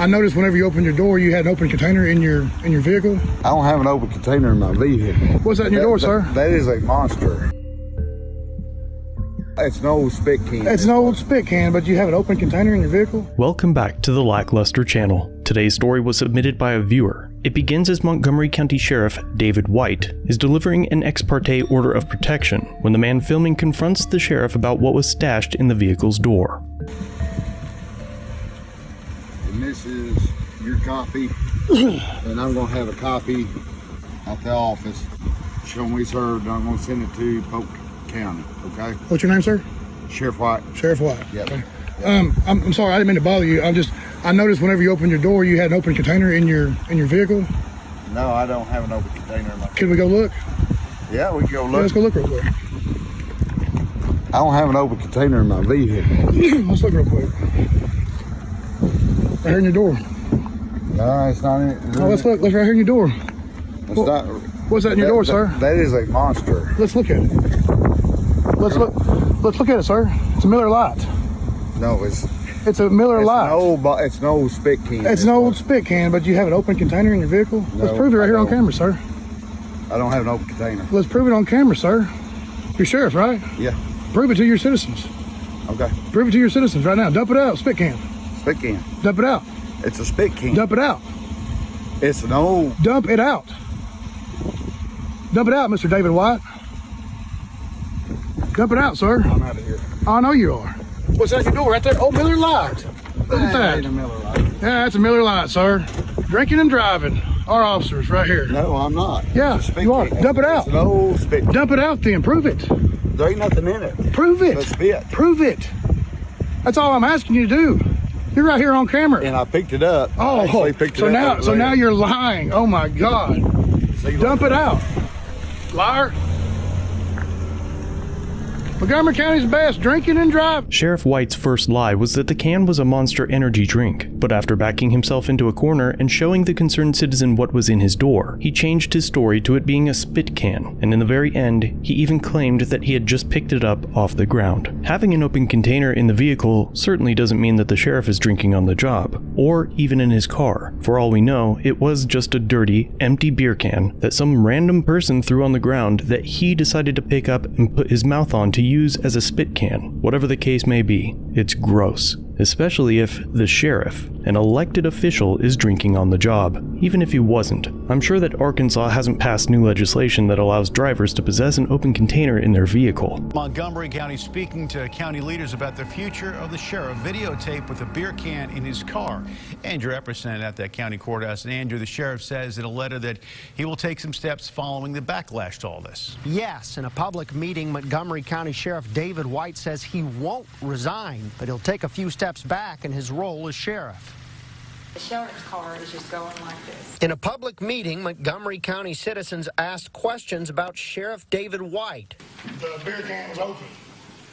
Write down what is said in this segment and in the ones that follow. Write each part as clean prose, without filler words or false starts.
I noticed whenever you opened your door, you had an open container in your vehicle. I don't have an open container in my vehicle. What's that in your door, sir? That is a monster. It's an old spit can. It's an old spit can, but you have an open container in your vehicle? Welcome back to the LackLuster channel. Today's story was submitted by a viewer. It begins as Montgomery County Sheriff David White is delivering an ex parte order of protection when the man filming confronts the sheriff about what was stashed in the vehicle's door. And this is your copy, and I'm going to have a copy at the office. Show me served, and I'm going to send it to Polk County, okay? What's your name, sir? Sheriff White. Sheriff White. Yep. Okay. I'm sorry, I didn't mean to bother you. I noticed whenever you opened your door, you had an open container in your vehicle. No, I don't have an open container in my vehicle. Can we go look? Yeah, we can go look. Yeah, let's go look real quick. I don't have an open container in my vehicle. Let's look real quick. Right here in your door. No, it's not in it. Oh, let's look. Let's right here in your door. It's not. What's that in your door, sir? That is a monster. Let's look at it. Let's look at it, sir. It's a Miller Lite. No, it's a Miller Lite. It's an old spit can. It's an old spit can, but you have an open container in your vehicle? No, let's prove it right here on camera, sir. I don't have an open container. Let's prove it on camera, sir. You're sheriff, right? Yeah. Prove it to your citizens. Okay. Prove it to your citizens right now. Dump it out, spit can. Spit can. Dump it out. It's a spit can. Dump it out. It's an old. Dump it out. Dump it out, Mr. David White. Dump it out, sir. I'm out of here. I know you are. What's that in your door right there? Oh, Miller Lite. Look at that. Ain't a Miller Lite. Yeah, that's a Miller Lite, sir. Drinking and driving. Our officers right here. No, I'm not. Yeah, you are. Dump it out. It's an old spit can. Dump it out then. Prove it. There ain't nothing in it. Prove it. But spit. Prove it. That's all I'm asking you to do. You're right here on camera. And I picked it up. Oh, so now you're lying. Oh my God. Dump it out. Liar. Montgomery County's best, drinking and driving. Sheriff White's first lie was that the can was a Monster Energy drink, but after backing himself into a corner and showing the concerned citizen what was in his door, he changed his story to it being a spit can, and in the very end, he even claimed that he had just picked it up off the ground. Having an open container in the vehicle certainly doesn't mean that the sheriff is drinking on the job, or even in his car. For all we know, it was just a dirty, empty beer can that some random person threw on the ground that he decided to pick up and put his mouth on to use as a spit can. Whatever the case may be, it's gross, especially if the sheriff, an elected official, is drinking on the job, even if he wasn't. I'm sure that Arkansas hasn't passed new legislation that allows drivers to possess an open container in their vehicle. Montgomery County speaking to county leaders about the future of the sheriff. Videotape with a beer can in his car. Andrew Epperson at that county courthouse. And Andrew, the sheriff says in a letter that he will take some steps following the backlash to all this. Yes, in a public meeting, Montgomery County Sheriff David White says he won't resign, but he'll take a few steps back in his role as sheriff. The sheriff's car is just going like this. In a public meeting, Montgomery County citizens asked questions about Sheriff David White. The beer can was open.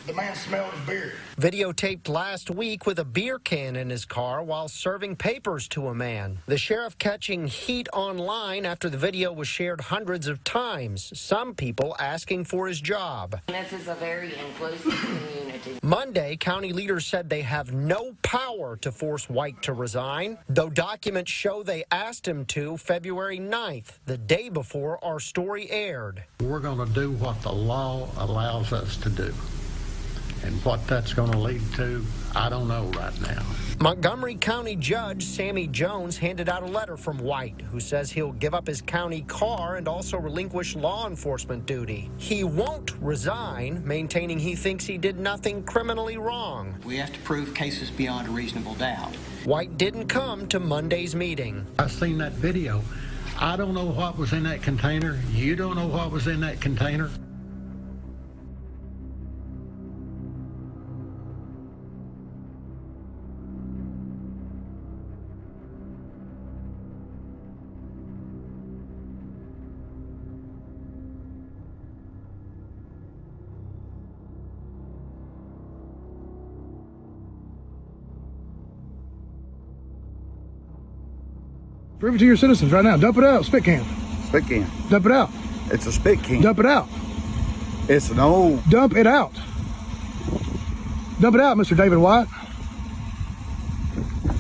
The man smelled his beer. Videotaped last week with a beer can in his car while serving papers to a man. The sheriff catching heat online after the video was shared hundreds of times. Some people asking for his job. This is a very inclusive community. Monday, county leaders said they have no power to force White to resign, though documents show they asked him to February 9th, the day before our story aired. We're going to do what the law allows us to do. And what that's going to lead to, I don't know right now. Montgomery County Judge Sammy Jones handed out a letter from White, who says he'll give up his county car and also relinquish law enforcement duty. He won't resign, maintaining he thinks he did nothing criminally wrong. We have to prove cases beyond a reasonable doubt. White didn't come to Monday's meeting. I've seen that video. I don't know what was in that container. You don't know what was in that container. Prove it to your citizens right now. Dump it out, spit can. Spit can. Dump it out. It's a spit can. Dump it out. It's an old. Dump it out. Dump it out, Mr. David White.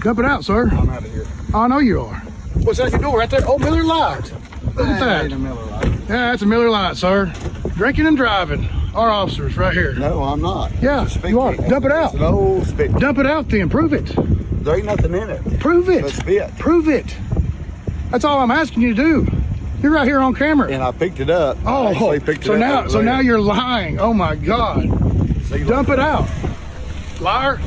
Dump it out, sir. I'm out of here. I know you are. What's that your door right there? Oh, Miller Lite. Look at that. Ain't a Miller Lite. Yeah, that's a Miller Lite, sir. Drinking and driving. Our officers right here. No, I'm not. Yeah, It's a spit you are. can. Dump it out. It's an old spit can. Dump it out then. Prove it. There ain't nothing in it. Prove it. But spit. Prove it. That's all I'm asking you to do. You're right here on camera. And I picked it up. I Oh, actually picked it so up now, over so there. now you're lying. Oh my God. See, Dump it out, liar.